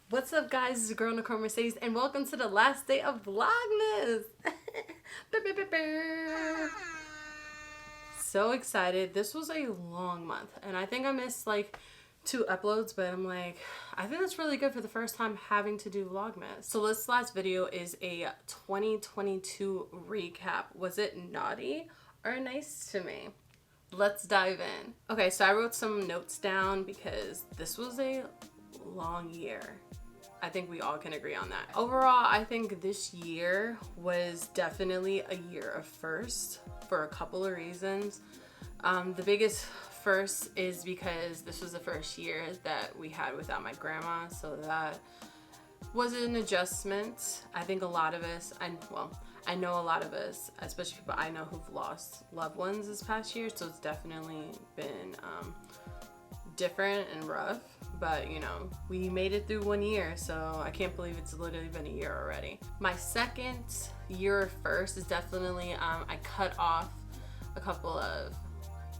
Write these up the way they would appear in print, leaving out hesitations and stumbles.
What's up, guys? It's your girl Nicole Mercedes, and welcome to the last day of Vlogmas. So excited. This was a long month, and I think I missed like 2 uploads, but I'm like, I think that's really good for the first time having to do Vlogmas. So this last video is a 2022 recap. Was it naughty or nice to me? Let's dive in. Okay, so I wrote some notes down because this was a long year. I think we all can agree on that. Overall, I think this year was definitely a year of firsts for a couple of reasons. The biggest first is because this was the first year that we had without my grandma, so that was an adjustment. I think a lot of us, I know a lot of us, especially people I know who've lost loved ones this past year, so it's definitely been different and rough, but you know, we made it through 1 year, so I can't believe it's literally been a year already. My second year first is definitely I cut off a couple of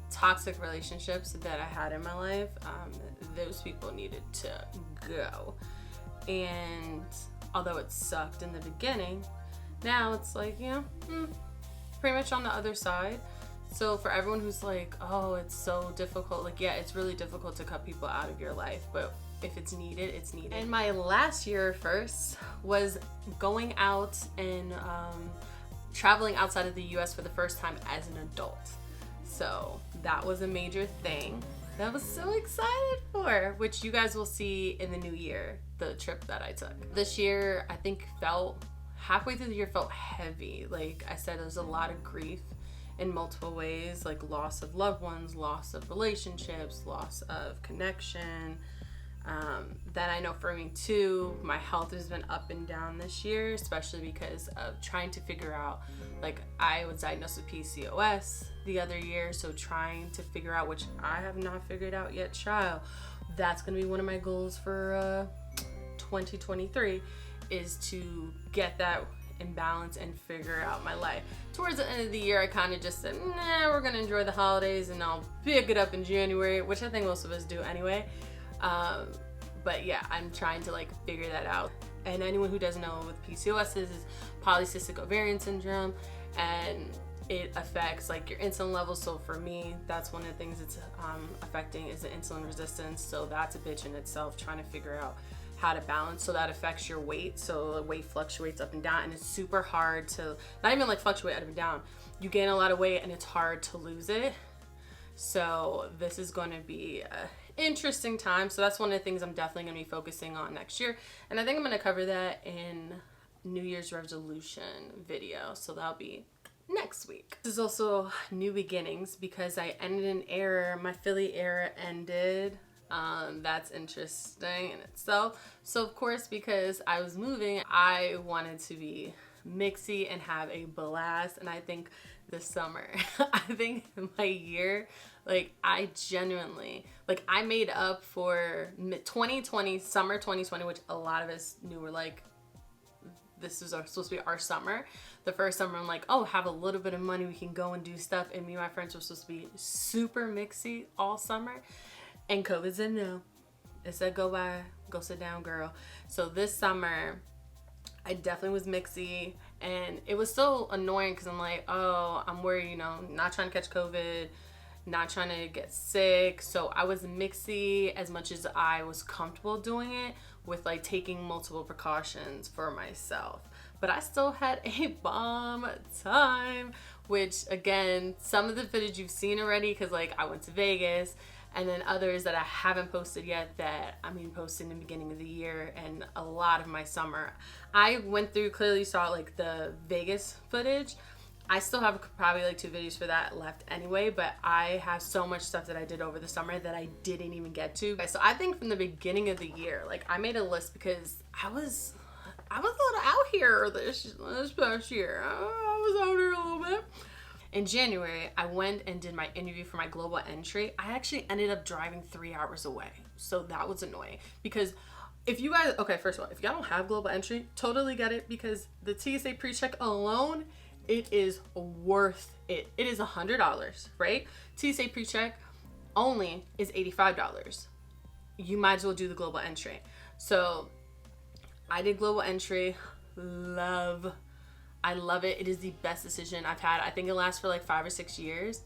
toxic relationships that I had in my life. Those people needed to go, and although it sucked in the beginning, now it's like, you know, pretty much on the other side. So for everyone who's like, oh, it's so difficult, like, yeah, it's really difficult to cut people out of your life, but if it's needed, it's needed. And my last year first was going out and traveling outside of the US for the first time as an adult. So that was a major thing that I was so excited for, which you guys will see in the new year, the trip that I took. This year, I think halfway through the year felt heavy. Like I said, there's a lot of grief in multiple ways, like loss of loved ones, loss of relationships, loss of connection. Then I know for me too, my health has been up and down this year, especially because of trying to figure out, like, I was diagnosed with PCOS the other year, so trying to figure out, which I have not figured out yet, child. That's gonna be one of my goals for 2023, is to get that in balance and figure out my life. Towards the end of the year, I kind of just said, nah, we're gonna enjoy the holidays and I'll pick it up in January, which I think most of us do anyway. But yeah, I'm trying to like figure that out. And anyone who doesn't know what PCOS is polycystic ovarian syndrome, and it affects like your insulin levels. So for me, that's one of the things it's affecting is the insulin resistance. So that's a bitch in itself, trying to figure out how to balance. So that affects your weight. So the weight fluctuates up and down, and it's super hard to, not even like fluctuate up and down. You gain a lot of weight and it's hard to lose it. So this is going to be an interesting time. So that's one of the things I'm definitely going to be focusing on next year. And I think I'm going to cover that in New Year's resolution video. So that'll be next week. This is also new beginnings because I ended an era. My Philly era ended. That's interesting in itself. So of course, because I was moving, I wanted to be mixy and have a blast. And I think this summer, I think my year, like I genuinely, like I made up for 2020, summer 2020, which a lot of us knew were like, this is supposed to be our summer. The first summer, I'm like, oh, have a little bit of money, we can go and do stuff. And me and my friends were supposed to be super mixy all summer. And COVID said no. It said go bye, go sit down, girl. So this summer, I definitely was mixy, and it was so annoying because I'm like, oh, I'm worried, you know, not trying to catch COVID, not trying to get sick. So I was mixy as much as I was comfortable doing it, with like taking multiple precautions for myself. But I still had a bomb time, which again, some of the footage you've seen already because like I went to Vegas, and then others that I haven't posted yet that I'm going to post in the beginning of the year, and a lot of my summer. I went through, clearly saw like the Vegas footage. I still have probably like 2 videos for that left anyway, but I have so much stuff that I did over the summer that I didn't even get to. So I think from the beginning of the year, like I made a list because I was a little out here this past year. I was out here a little bit. In January, I went and did my interview for my global entry. I actually ended up driving 3 hours away. So that was annoying because if you guys, okay, first of all, if y'all don't have global entry, totally get it, because the TSA pre-check alone, it is worth it is $100, right? TSA pre-check only is $85. You might as well do the global entry. So I did global entry. I love it. It is the best decision I've had. I think it lasts for like 5 or 6 years.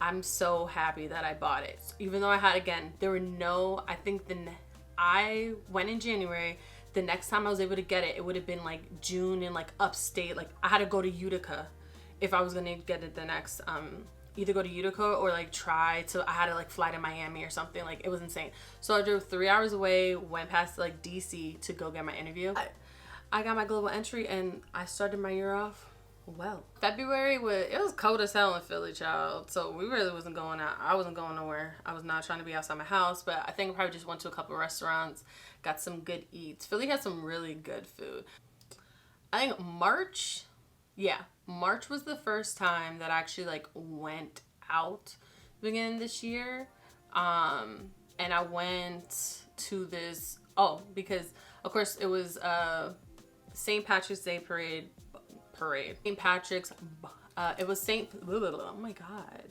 I'm so happy that I bought it. Even though I had, again, there were no, I think I went in January. The next time I was able to get it, it would have been like June in like upstate. Like I had to go to Utica if I was going to get it the next, either go to Utica or like I had to like fly to Miami or something. Like it was insane. So I drove 3 hours away, went past like DC to go get my interview. I got my global entry and I started my year off well. February it was cold as hell in Philly, child. So we really wasn't going out. I wasn't going nowhere. I was not trying to be outside my house, but I think I probably just went to a couple restaurants, got some good eats. Philly had some really good food. I think March was the first time that I actually like went out beginning this year. And I went to this, because of course it was St. Patrick's Day parade. St. Patrick's, it was oh my God.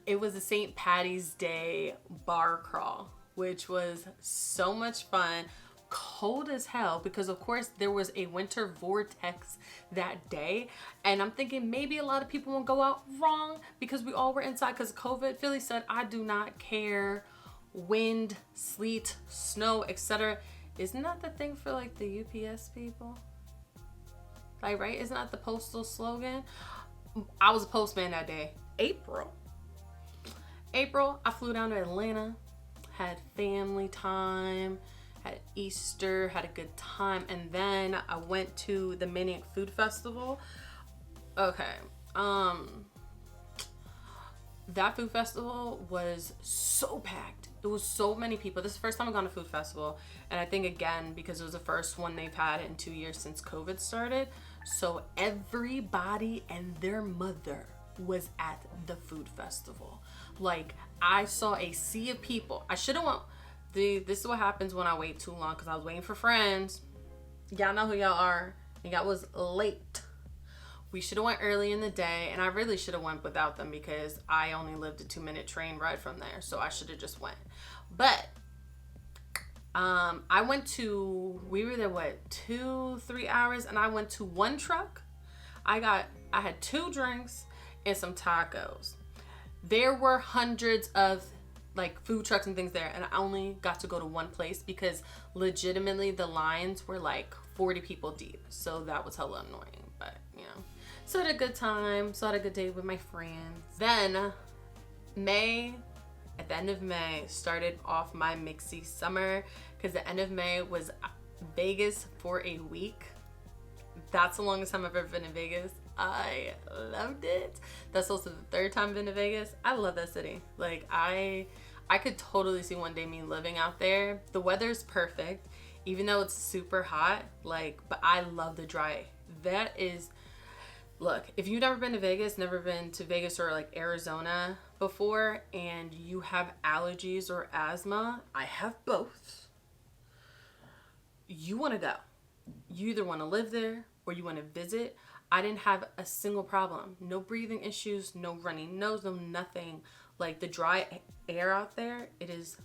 It was a St. Patty's Day bar crawl, which was so much fun. Cold as hell because of course there was a winter vortex that day, and I'm thinking maybe a lot of people won't go out. Wrong, because we all were inside because of COVID. Philly said, I do not care, wind, sleet, snow, etc. Isn't that the thing for like the UPS people? Like, right? Isn't that the postal slogan? I was a postman that day. April, I flew down to Atlanta, had family time, had Easter, had a good time, and then I went to the Maniac Food Festival. Okay, that food festival was so packed. It was so many people. This is the first time I've gone to a food festival, and I think again because it was the first one they've had in 2 years since COVID started. So everybody and their mother was at the food festival. Like I saw a sea of people. I should have went. This is what happens when I wait too long because I was waiting for friends. Y'all know who y'all are. And y'all was late. We should have went early in the day, and I really should have went without them because I only lived a 2-minute train ride from there, so I should have just went. But we were there 2-3 hours, and I went to one truck. I had 2 drinks and some tacos. There were hundreds of like food trucks and things there, and I only got to go to one place because legitimately the lines were like 40 people deep, so that was hella annoying. But you know, so I had a good time, so I had a good day with my friends. Then at the end of May started off my mixy summer because the end of May was Vegas for a week. That's the longest time I've ever been in Vegas. I loved it. That's also the 3rd time I've been to Vegas. I love that city. Like I could totally see one day me living out there. The weather's perfect, even though it's super hot. Like, but I love the dry. Look, if you've never been to Vegas or like Arizona before, and you have allergies or asthma, I have both. You want to go. You either want to live there or you want to visit. I didn't have a single problem. No breathing issues, no running nose, no nothing. Like the dry air out there, it is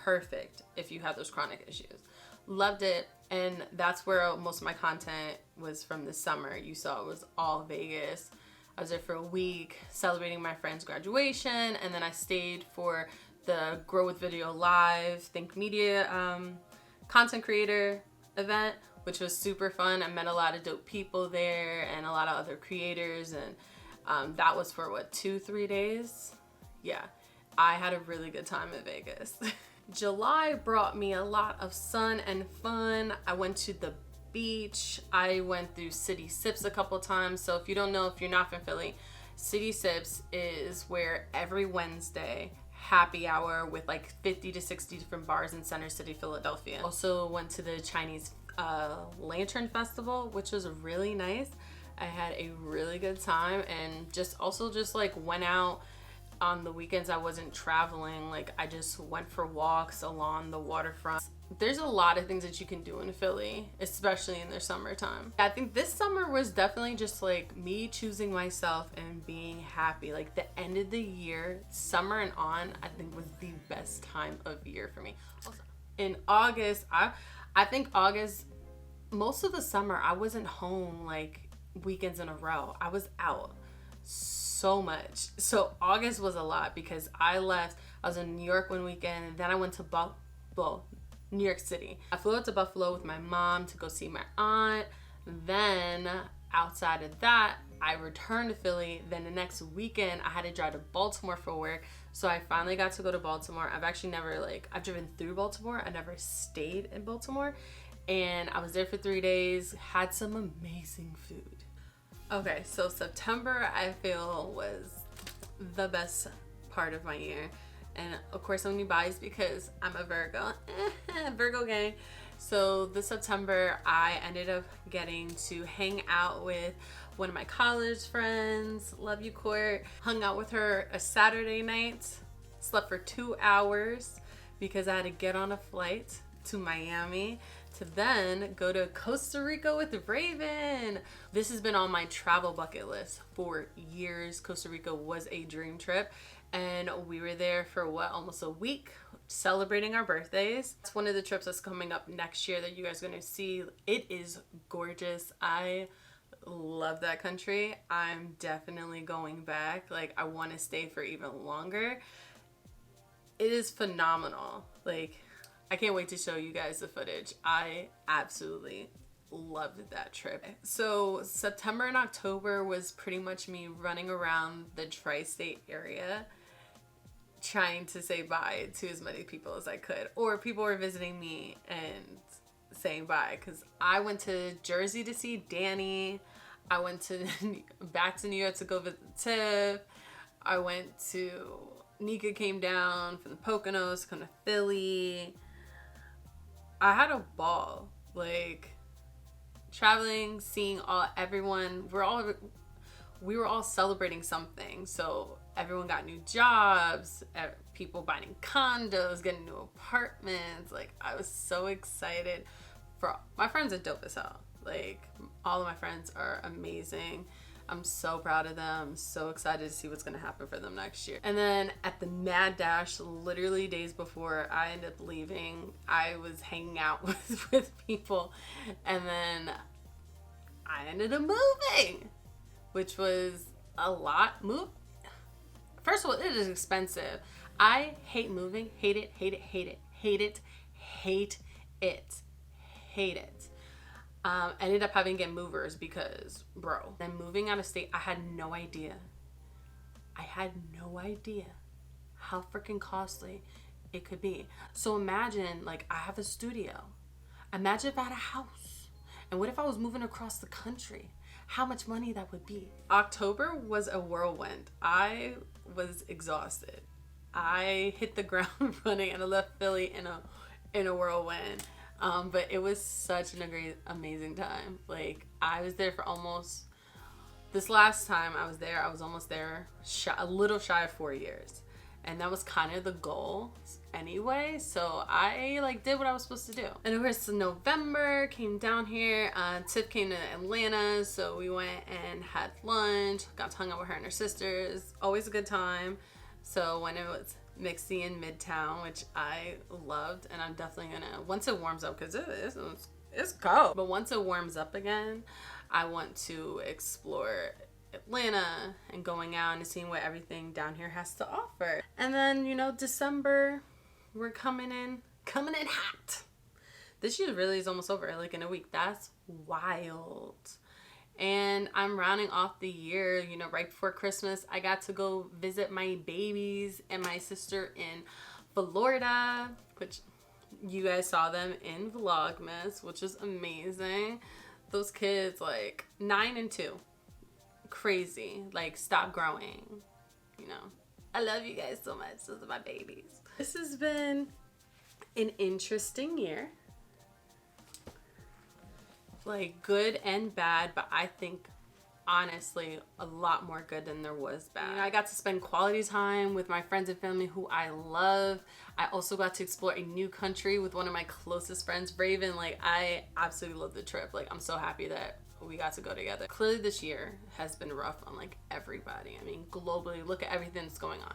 perfect if you have those chronic issues. Loved it. And that's where most of my content was from this summer. You saw it was all Vegas. I was there for a week celebrating my friend's graduation, and then I stayed for the Grow with Video Live Think Media content creator event, which was super fun. I met a lot of dope people there and a lot of other creators, and that was for 2-3 days. Yeah, I had a really good time in Vegas. July brought me a lot of sun and fun. I went to the beach. I went through City Sips a couple times. So if you don't know, if you're not from Philly, City Sips is where every Wednesday happy hour with like 50 to 60 different bars in Center City, Philadelphia. Also went to the Chinese Lantern Festival, which was really nice. I had a really good time, and just like went out on the weekends I wasn't traveling, like I just went for walks along the waterfront. There's a lot of things that you can do in Philly, especially in the summertime. I think this summer was definitely just like me choosing myself and being happy. Like the end of the year, summer and on, I think was the best time of year for me. Also, in August, I think August, most of the summer I wasn't home like weekends in a row. I was out so much. So August was a lot because I was in New York one weekend, and then I went to New York City. I flew out to Buffalo with my mom to go see my aunt. Then outside of that, I returned to Philly. Then the next weekend, I had to drive to Baltimore for work. So I finally got to go to Baltimore. I've actually never I've driven through Baltimore. I never stayed in Baltimore. And I was there for 3 days, had some amazing food. Okay, so September I feel was the best part of my year. And of course, I'm gonna be biased because I'm a Virgo. Virgo gang. So this September, I ended up getting to hang out with one of my college friends. Love you, Court. Hung out with her a Saturday night. Slept for 2 hours because I had to get on a flight to Miami to then go to Costa Rica with Raven. This has been on my travel bucket list for years. Costa Rica was a dream trip. And we were there for almost a week celebrating our birthdays. It's one of the trips that's coming up next year that you guys are gonna see. It is gorgeous. I love that country. I'm definitely going back. Like, I wanna stay for even longer. It is phenomenal. Like, I can't wait to show you guys the footage. I absolutely loved that trip. So September and October was pretty much me running around the tri-state area trying to say bye to as many people as I could, or people were visiting me and saying bye, because I went to Jersey to see Danny. I went to back to New York to go visit Tiff. I went to Nika came down from the Poconos to come to Philly. I had a ball, like traveling, seeing everyone. We were all celebrating something. So everyone got new jobs, people buying condos, getting new apartments. Like, I was so excited. My friends are dope as hell. Like, all of my friends are amazing. I'm so proud of them. I'm so excited to see what's going to happen for them next year. And then at the mad dash, literally days before I ended up leaving, I was hanging out with people. And then I ended up moving, which was a lot. First of all, it is expensive. I hate moving. Hate it, hate it, hate it, hate it, hate it, hate it. Ended up having to get movers because, bro, then moving out of state, I had no idea. I had no idea how freaking costly it could be. So imagine, like, I have a studio. Imagine if I had a house. And what if I was moving across the country? How much money that would be. October was a whirlwind. I was exhausted. I hit the ground running and I left Philly in a whirlwind. But it was such an amazing time. Like, I was there for this last time I was there, I was almost there, a little shy of 4 years. And that was kind of the goal anyway. So I did what I was supposed to do. And of course, November came down here. Tiff came to Atlanta. So we went and had lunch, got to hang out with her and her sisters. Always a good time. So when it was Mixie in Midtown, which I loved, and I'm definitely gonna, once it warms up, because it's cold, but once it warms up again, I want to explore Atlanta and going out and seeing what everything down here has to offer. And then, December, we're coming in hot. This year really is almost over, like in a week. That's wild. And I'm rounding off the year, right before Christmas. I got to go visit my babies and my sister in Florida, which you guys saw them in Vlogmas, which is amazing. Those kids, 9 and 2. Crazy. Stop growing. I love you guys so much. Those are my babies. This has been an interesting year. Good and bad, but I think honestly a lot more good than there was bad. You know, I got to spend quality time with my friends and family who I love. I also got to explore a new country with one of my closest friends, Raven. Like, I absolutely love the trip. Like, I'm so happy that we got to go together. Clearly this year has been rough on like everybody. I mean, globally, look at everything that's going on.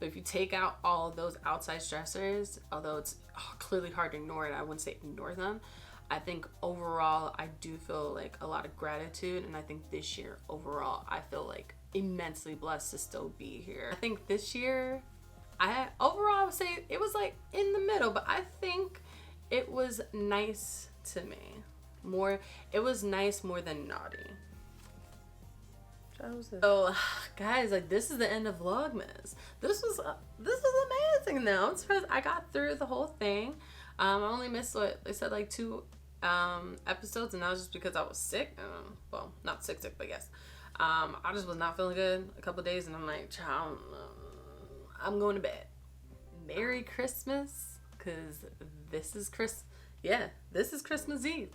But if you take out all of those outside stressors, although it's clearly hard to ignore it, I wouldn't say ignore them. I think overall, I do feel like a lot of gratitude. And I think this year, overall, I feel like immensely blessed to still be here. I think this year, I would say it was like in the middle, but I think it was nice to me. It was nice more than naughty. So guys, like, this is the end of Vlogmas. This was amazing though. I'm surprised I got through the whole thing. I only missed what they said, like 2 episodes, and that was just because I was sick. Well, not sick, but yes. I just was not feeling good a couple days, and I'm like, child, I'm going to bed. Merry Christmas, because this is Christmas Eve,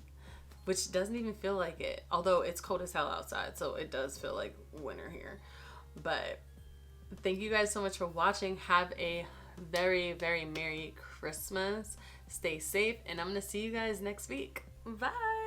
which doesn't even feel like it, although it's cold as hell outside, so it does feel like winter here. But thank you guys so much for watching. Have a very, very Merry Christmas. Stay safe, and I'm gonna see you guys next week. Bye.